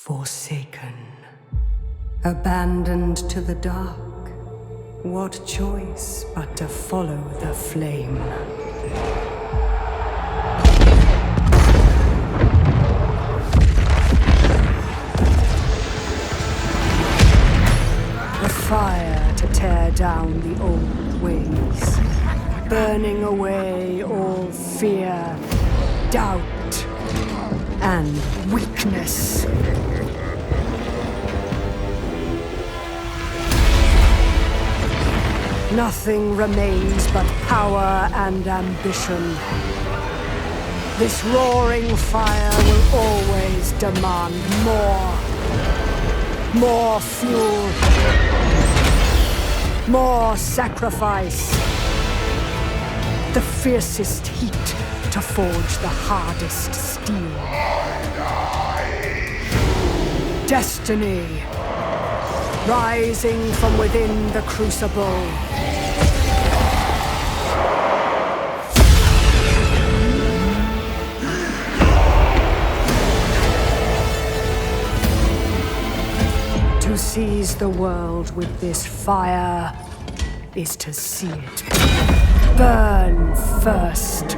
Forsaken, abandoned to the dark, what choice but to follow the flame? The fire to tear down the old ways, burning away all fear, doubt, and weakness. Nothing remains but power and ambition. This roaring fire will always demand more. More fuel. More sacrifice. The fiercest heat to forge the hardest steel. Destiny, rising from within the crucible. To seize the world with this fire is to see it burn first.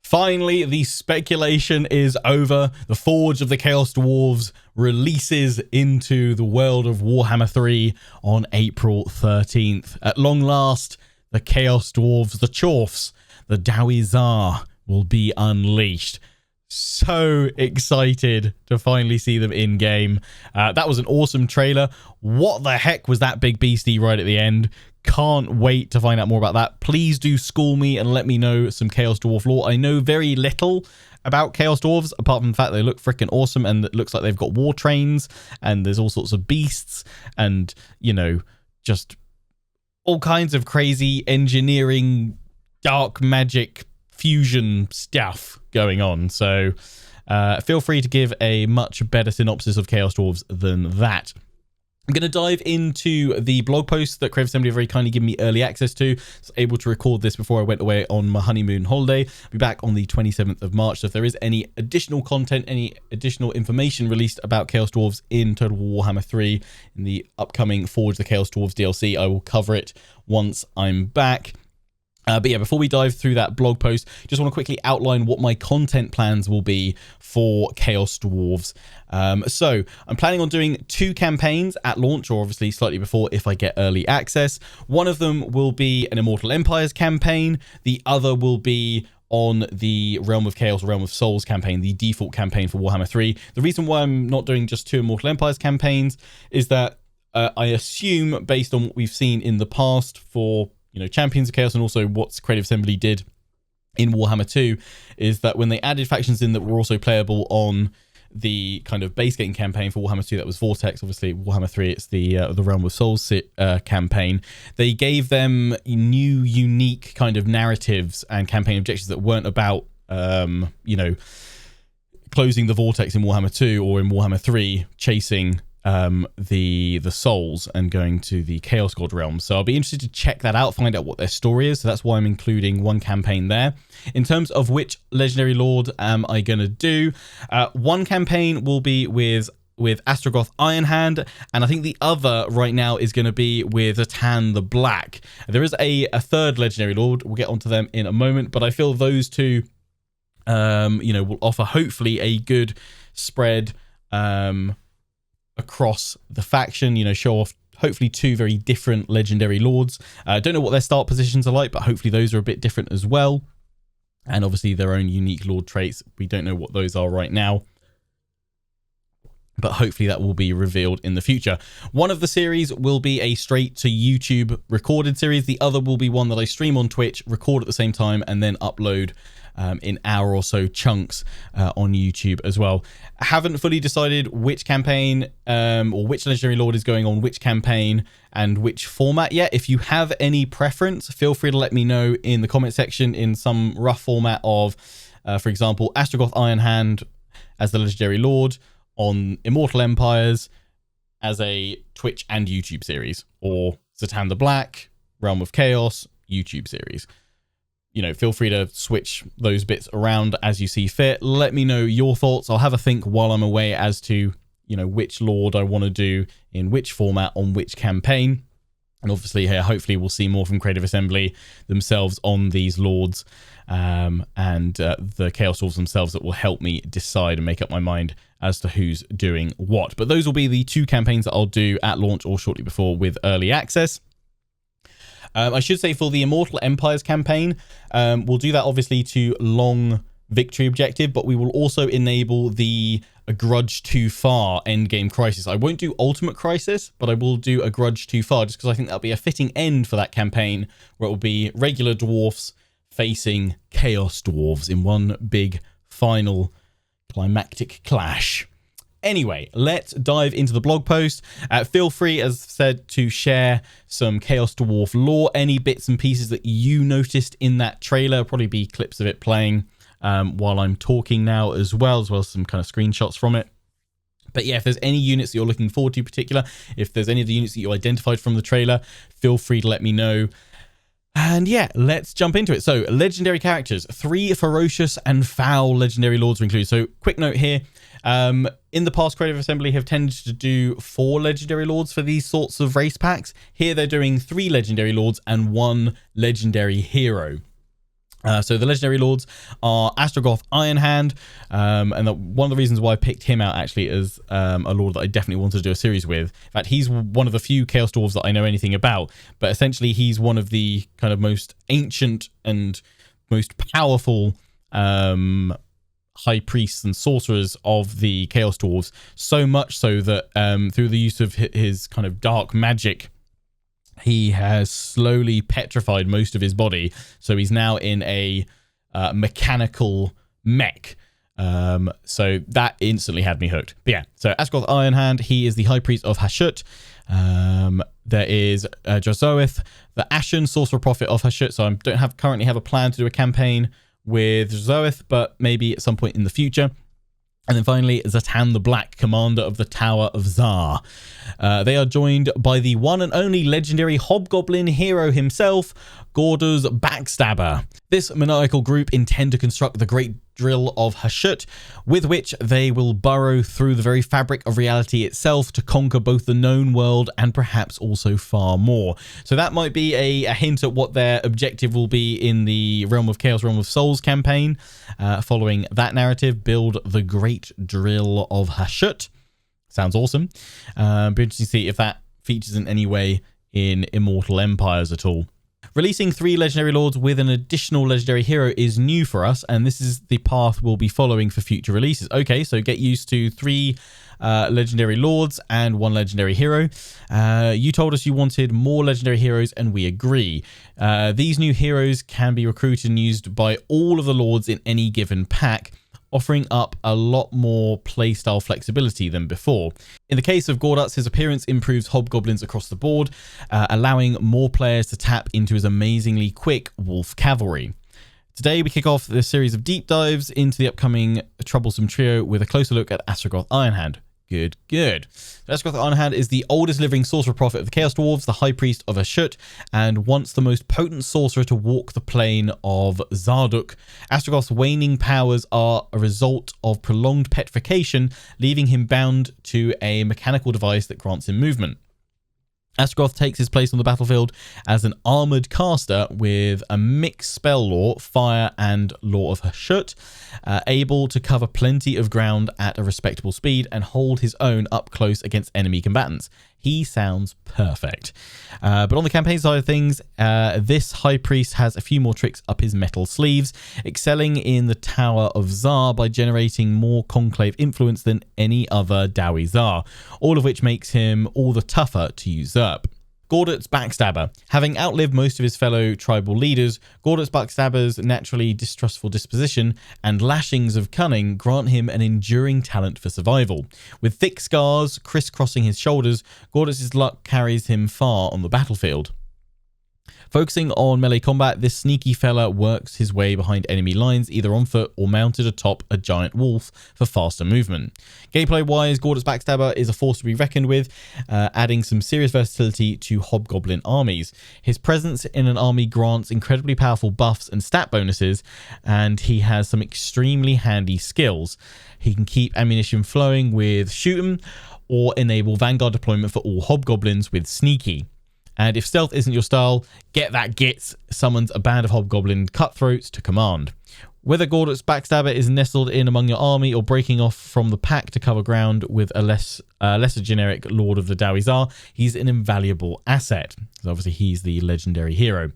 Finally, the speculation is over. The Forge of the Chaos Dwarves releases into the world of Warhammer 3 on April 13th. At long last, the Chaos Dwarves, the Dwarfs, the Dwarfs will be unleashed. So excited to finally see them in game. That was an awesome trailer. What the heck was that big beastie right at the end? Can't wait to find out more about that. Please do school me and let me know some Chaos Dwarf lore. I know very little about Chaos Dwarves, apart from the fact they look freaking awesome, and it looks like they've got war trains, and there's all sorts of beasts, and, you know, just all kinds of crazy engineering, dark magic, fusion stuff going on. So feel free to give a much better synopsis of Chaos Dwarves than that. I'm going to dive into the blog post that Creative Assembly have very kindly given me early access to. I was able to record this before I went away on my honeymoon holiday. I'll be back on the 27th of March. So if there is any additional content, any additional information released about Chaos Dwarves in Total War Warhammer 3 in the upcoming Forge the Chaos Dwarves DLC, I will cover it once I'm back. But yeah, before we dive through that blog post, just want to quickly outline what my content plans will be for Chaos Dwarves. So I'm planning on doing 2 campaigns at launch, or obviously slightly before if I get early access. One of them will be an Immortal Empires campaign. The other will be on the Realm of Chaos, Realm of Souls campaign, the default campaign for Warhammer 3. The reason why I'm not doing just 2 Immortal Empires campaigns is that I assume, based on what we've seen in the past for Champions of Chaos, and also what Creative Assembly did in Warhammer 2, is that when they added factions in that were also playable on the kind of base game campaign for Warhammer 2, that was Vortex. Obviously, Warhammer 3, it's the Realm of Souls campaign. They gave them new, unique kind of narratives and campaign objectives that weren't about, closing the Vortex in Warhammer 2 or in Warhammer 3, chasing the souls and going to the Chaos God realm. So I'll be interested to check that out, find out what their story is. So that's why I'm including one campaign there. In terms of which Legendary Lord am I going to do, one campaign will be with Astrogoth Ironhand, and I think the other right now is going to be with Atan the Black. There is a third Legendary Lord. We'll get onto them in a moment, but I feel those two will offer hopefully a good spread across the faction, show off hopefully 2 very different legendary lords. I don't know what their start positions are like, but hopefully those are a bit different as well. And obviously their own unique lord traits. We don't know what those are right now. but hopefully that will be revealed in the future. One of the series will be a straight to YouTube recorded series. The other will be one that I stream on Twitch, record at the same time, and then upload in hour or so chunks on YouTube as well. I haven't fully decided which campaign or which Legendary Lord is going on which campaign and which format yet. If you have any preference, feel free to let me know in the comment section in some rough format of, for example, Astrogoth Ironhand as the Legendary Lord on Immortal Empires as a Twitch and YouTube series, or Zatan the Black, Realm of Chaos, YouTube series. You know, feel free to switch those bits around as you see fit. Let me know your thoughts. I'll have a think while I'm away as to, you know, which Lord I want to do in which format on which campaign. And obviously here, hopefully we'll see more from Creative Assembly themselves on these Lords and the Chaos Dwarfs themselves that will help me decide and make up my mind as to who's doing what. But those will be the 2 campaigns that I'll do at launch or shortly before with early access. I should say for the Immortal Empires campaign, we'll do that obviously to long victory objective, but we will also enable the A Grudge Too Far endgame crisis. I won't do Ultimate Crisis, but I will do A Grudge Too Far just because I think that'll be a fitting end for that campaign, where it will be regular dwarfs facing Chaos Dwarves in one big final climactic clash. Anyway, let's dive into the blog post. Feel free, as said, to share some Chaos Dwarf lore, any bits and pieces that you noticed in that trailer. Probably be clips of it playing while I'm talking now as well as some kind of screenshots from it. But yeah, if there's any units that you're looking forward to in particular, if there's any of the units that you identified from the trailer, feel free to let me know. And yeah, let's jump into it. So, legendary characters. 3 ferocious and foul legendary lords are included. So, quick note here. In the past, Creative Assembly have tended to do 4 legendary lords for these sorts of race packs. Here, they're doing 3 legendary lords and 1 legendary hero. So the legendary lords are Astrogoth Ironhand, and one of the reasons why I picked him out actually as a lord that I definitely wanted to do a series with. In fact, he's one of the few Chaos Dwarves that I know anything about, but essentially he's one of the kind of most ancient and most powerful high priests and sorcerers of the Chaos Dwarves, so much so that through the use of his kind of dark magic, he has slowly petrified most of his body, so he's now in a mechanical mech. So that instantly had me hooked. But yeah, so Asgoth Ironhand, he is the High Priest of Hashut. There is Jozoeth, the Ashen Sorcerer Prophet of Hashut. So I don't currently have a plan to do a campaign with Jozoeth, but maybe at some point in the future. And then finally, Zatan the Black, commander of the Tower of Zar. They are joined by the one and only legendary hobgoblin hero himself, Gordo's Backstabber. This maniacal group intend to construct the Great Drill of Hashut, with which they will burrow through the very fabric of reality itself to conquer both the known world and perhaps also far more. So that might be a hint at what their objective will be in the Realm of Chaos, Realm of Souls campaign. Following that narrative, build the Great Drill of Hashut. Sounds awesome. Be interesting to see if that features in any way in Immortal Empires at all. Releasing 3 legendary lords with an additional legendary hero is new for us, and this is the path we'll be following for future releases. Okay, so get used to 3 legendary lords and 1 legendary hero. You told us you wanted more legendary heroes, and we agree. These new heroes can be recruited and used by all of the lords in any given pack, offering up a lot more playstyle flexibility than before. In the case of Gordots, his appearance improves hobgoblins across the board, allowing more players to tap into his amazingly quick wolf cavalry. Today we kick off this series of deep dives into the upcoming Troublesome Trio with a closer look at Astrogoth Ironhand. Good. Astrogoth Ironhand is the oldest living sorcerer prophet of the Chaos Dwarves, the High Priest of Hashut, and once the most potent sorcerer to walk the plane of Zarduk. Astrogoth's waning powers are a result of prolonged petrification, leaving him bound to a mechanical device that grants him movement. Astrogoth takes his place on the battlefield as an armoured caster with a mixed spell lore, fire and lore of Hashut, able to cover plenty of ground at a respectable speed and hold his own up close against enemy combatants. He sounds perfect. But on the campaign side of things, this High Priest has a few more tricks up his metal sleeves, excelling in the Tower of Zar by generating more conclave influence than any other Dowie Zar, all of which makes him all the tougher to usurp. Gordot's Backstabber. Having outlived most of his fellow tribal leaders, Gordot's Backstabber's naturally distrustful disposition and lashings of cunning grant him an enduring talent for survival. With thick scars crisscrossing his shoulders, Gordot's luck carries him far on the battlefield. Focusing on melee combat, this sneaky fella works his way behind enemy lines, either on foot or mounted atop a giant wolf for faster movement. Gameplay-wise, Gordot's Backstabber is a force to be reckoned with, adding some serious versatility to hobgoblin armies. His presence in an army grants incredibly powerful buffs and stat bonuses, and he has some extremely handy skills. He can keep ammunition flowing with Shoot 'em, or enable Vanguard deployment for all hobgoblins with Sneaky. And if stealth isn't your style, Get That Git summons a band of hobgoblin cutthroats to command. Whether Gordot's Backstabber is nestled in among your army or breaking off from the pack to cover ground with a lesser generic Lord of the Dowie Zar, he's an invaluable asset. So obviously he's the legendary hero.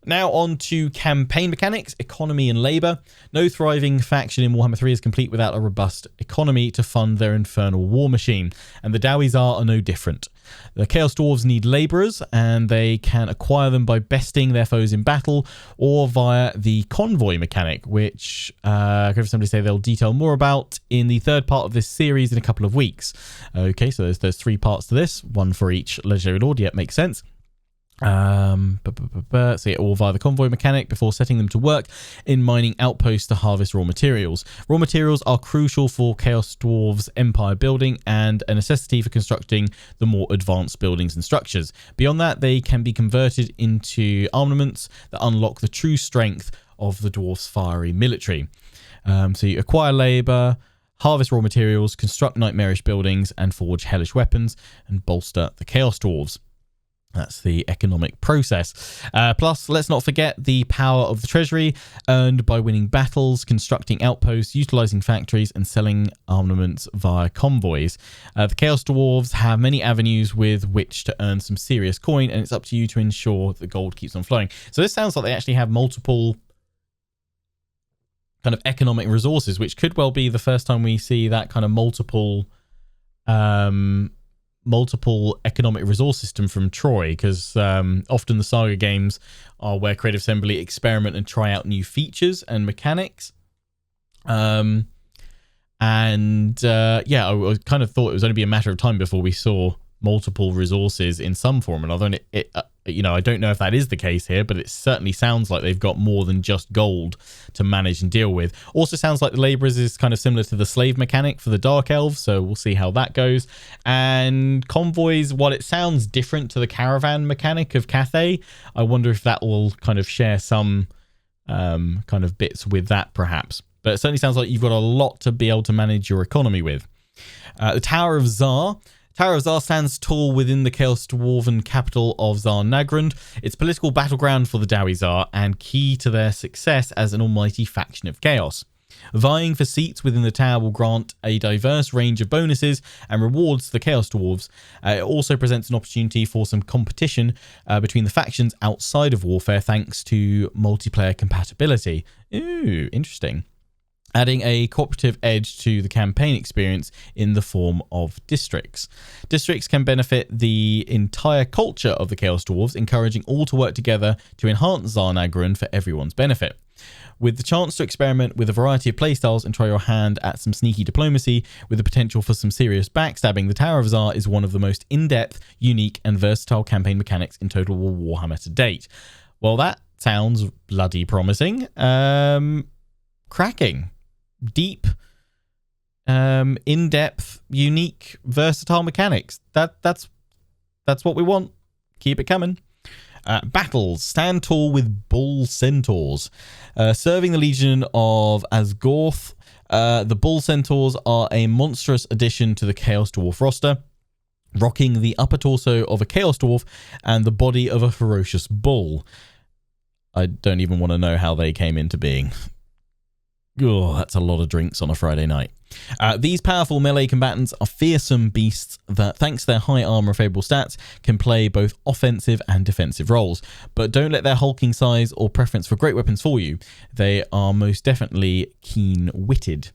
Now on to campaign mechanics, economy and labour. No thriving faction in Warhammer 3 is complete without a robust economy to fund their infernal war machine, and the Dowie Zar are no different. The Chaos Dwarves need labourers, and they can acquire them by besting their foes in battle or via the convoy mechanic, which I heard somebody say they'll detail more about in the third part of this series in a couple of weeks. Okay, so there's 3 parts to this, one for each legendary lord. Yep, makes sense. So yeah, all via the convoy mechanic before setting them to work in mining outposts to harvest raw materials. Raw materials are crucial for Chaos Dwarves' empire building and a necessity for constructing the more advanced buildings and structures. Beyond that, they can be converted into armaments that unlock the true strength of the dwarf's fiery military. So you acquire labour, harvest raw materials, construct nightmarish buildings, and forge hellish weapons, and bolster the Chaos Dwarves. That's the economic process. Plus, let's not forget the power of the treasury, earned by winning battles, constructing outposts, utilising factories, and selling armaments via convoys. The Chaos Dwarves have many avenues with which to earn some serious coin, and it's up to you to ensure the gold keeps on flowing. So this sounds like they actually have multiple kind of economic resources, which could well be the first time we see that kind of multiple economic resource system from Troy, because often the Saga games are where Creative Assembly experiment and try out new features and mechanics. Yeah, I kind of thought it was only be a matter of time before we saw multiple resources in some form or another, and I don't know if that is the case here, but it certainly sounds like they've got more than just gold to manage and deal with. Also sounds like the laborers is kind of similar to the slave mechanic for the Dark Elves, so we'll see how that goes. And convoys, while it sounds different to the caravan mechanic of Cathay, I wonder if that will kind of share some kind of bits with that perhaps. But it certainly sounds like you've got a lot to be able to manage your economy with. The Tower of Zar. Tower of Zar stands tall within the Chaos Dwarven capital of Zar-Nagrand. It's political battleground for the Dowie Zar and key to their success as an almighty faction of chaos. Vying for seats within the tower will grant a diverse range of bonuses and rewards to the Chaos Dwarves. It also presents an opportunity for some competition between the factions outside of warfare thanks to multiplayer compatibility. Ooh, interesting. Adding a cooperative edge to the campaign experience in the form of districts. Districts can benefit the entire culture of the Chaos Dwarves, encouraging all to work together to enhance Zar-Nagrand for everyone's benefit. With the chance to experiment with a variety of playstyles and try your hand at some sneaky diplomacy with the potential for some serious backstabbing, the Tower of Zar is one of the most in-depth, unique, and versatile campaign mechanics in Total War Warhammer to date. Well, that sounds bloody promising. Cracking. Deep, in-depth, unique, versatile mechanics. That's what we want. Keep it coming. Battles. Stand tall with bull centaurs. Serving the Legion of Asgorth, the bull centaurs are a monstrous addition to the Chaos Dwarf roster, rocking the upper torso of a Chaos Dwarf and the body of a ferocious bull. I don't even want to know how they came into being. Oh, that's a lot of drinks on a Friday night. These powerful melee combatants are fearsome beasts that, thanks to their high armor and favorable stats, can play both offensive and defensive roles. But don't let their hulking size or preference for great weapons fool you. They are most definitely keen-witted.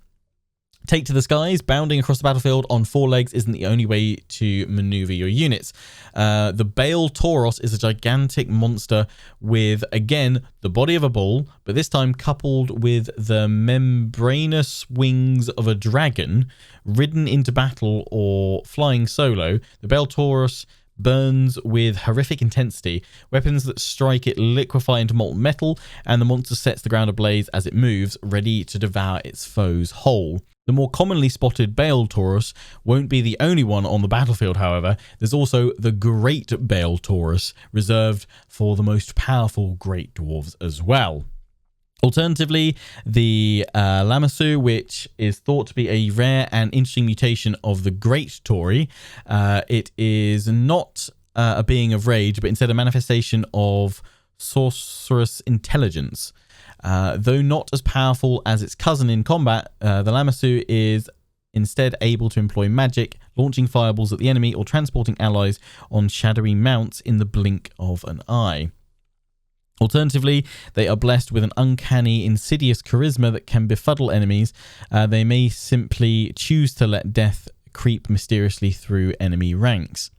Take to the skies, bounding across the battlefield on 4 legs isn't the only way to maneuver your units. The Bale Tauros is a gigantic monster with, again, the body of a bull, but this time coupled with the membranous wings of a dragon. Ridden into battle or flying solo, the Bale Tauros burns with horrific intensity. Weapons that strike it liquefy into molten metal, and the monster sets the ground ablaze as it moves, ready to devour its foes whole. The more commonly spotted Bale Tauros won't be the only one on the battlefield, however. There's also the Great Bale Tauros, reserved for the most powerful Great Dwarves as well. Alternatively, the Lamassu, which is thought to be a rare and interesting mutation of the Great Tauri. It is not a being of rage, but instead a manifestation of sorcerous intelligence. Though not as powerful as its cousin in combat, the Lamassu is instead able to employ magic, launching fireballs at the enemy or transporting allies on shadowy mounts in the blink of an eye. Alternatively, they are blessed with an uncanny, insidious charisma that can befuddle enemies. They may simply choose to let death creep mysteriously through enemy ranks.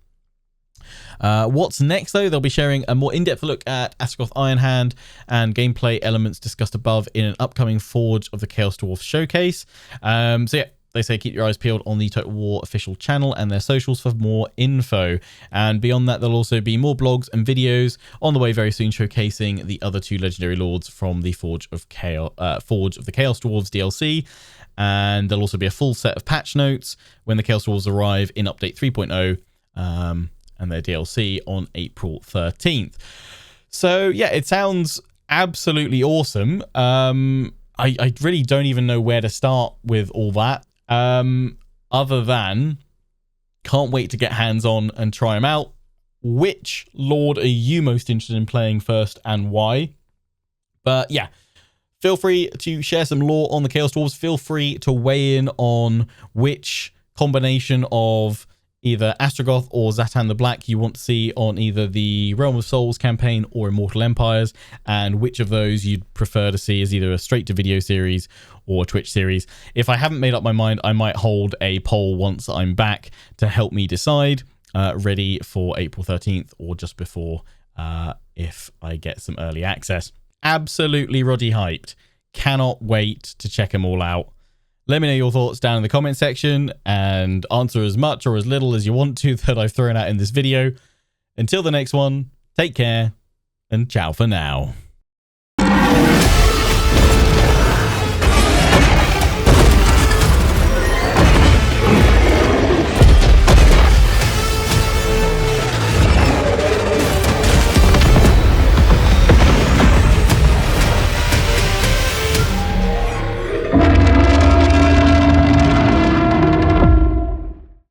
What's next, though? They'll be sharing a more in-depth look at Astaroth Ironhand and gameplay elements discussed above in an upcoming Forge of the Chaos Dwarfs showcase. So yeah, they say keep your eyes peeled on the Total War official channel and their socials for more info. And beyond that, there'll also be more blogs and videos on the way very soon showcasing the other 2 legendary lords from the Forge of the Chaos Dwarves DLC. And there'll also be a full set of patch notes when the Chaos Dwarves arrive in Update 3.0. And their DLC on April 13th. So yeah, it sounds absolutely awesome. I really don't even know where to start with all that. Other than can't wait to get hands on and try them out. Which Lord are you most interested in playing first and why? But yeah, feel free to share some lore on the Chaos Dwarves. Feel free to weigh in on which combination of either Astragoth or Zatan the Black you want to see on either the Realm of Souls campaign or Immortal Empires, and which of those you'd prefer to see as either a straight-to-video series or a Twitch series. If I haven't made up my mind, I might hold a poll once I'm back to help me decide, ready for April 13th or just before if I get some early access. Absolutely Roddy hyped. Cannot wait to check them all out. Let me know your thoughts down in the comment section and answer as much or as little as you want to that I've thrown out in this video. Until the next one, take care and ciao for now.